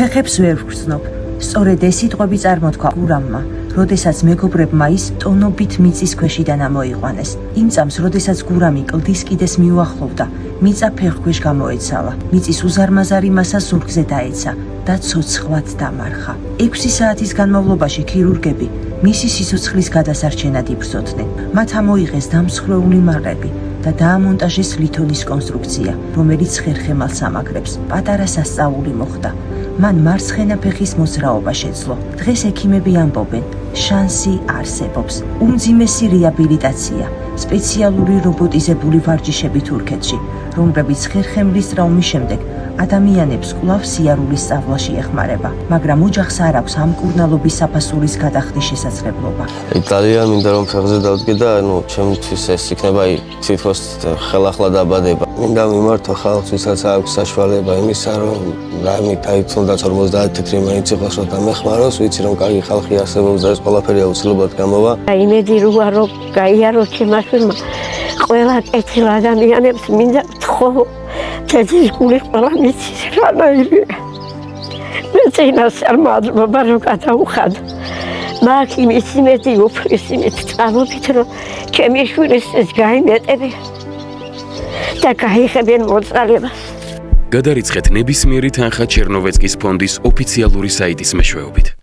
ფეხებს ვერ ვგრძნობ. სწორედ ეს სიტყვები წარმოთქვა გურამმა, როდესაც მეგობრებმა ის ტონობით მიწის ქვეშიდან ამოიყვანეს. იმ წამს, როდესაც გურამი კლდის კიდეს მიუახლოვდა, მიწა ფეხქვეშ გამოეცალა. მიწის უზარმაზარი მასა ზურგზე დაეცა და ცოცხლად დამარხა. 6 საათის განმავლობაში ქირურგები მისი სიცოცხლის გადასარჩენად იბრძოდნენ. მათ ამოიღეს დამსხვრეული მარები და დაამონტაჟეს ლითონის კონსტრუქცია, რომელიც ხერხემალს ამაგრებს. პატარა სასწაული მოხდა. მან მარცხენა ფეხის მოძრაობა შეძლო. დღეს ექიმები ამბობენ, შანსი არსებობს. უმძიმესი რეაბილიტაცია, სპეციალური რობოტიზებული ვარჯიშები თურქეთში, რომლებიც ხერხემლის ტრავმის შემდეგ ადამიანებს კვლავ სიარულის სწავლაში ეხმარება, მაგრამ ოჯახს არ აქვს ამ მკურნალობის საფასურის გადახდის შესაძლებლობა. ძალიან მინდა რომ ფეხზე დავდგე და ჩემთვის ეს იქნება თითქოს ხელახლა დაბადება. მინდა მიმართო ხალხს, ვისაც აქვს საშუალება იმისა, რომ რამითაი თუნდაც 50 თეთრი მაინც იყოს, რომ დამეხმაროს, ვიცი რომ კარგი ხალხი არსებობს და ეს ყველაფერი აუცილებლად გამოვა. იმედი როა რომ გაიაროს ჩემმა შვილმა ყველა კეთილ ადამიანებს მინდა ვთხოვ თეთის გული ყველა მიცის რანაირია. მე წინასწარ მადლობა რომ გადავუხად. მაგ იმის იმედი უფლის იმით წამობით რომ ჩემი შვილის ეს გაიმეტები და გაიხებენ მოწალებას. გადარიცხეთ ნებისმიერი თანხა ჩერნოვეცკის ფონდის ოფიციალური საიტის მეშვეობით.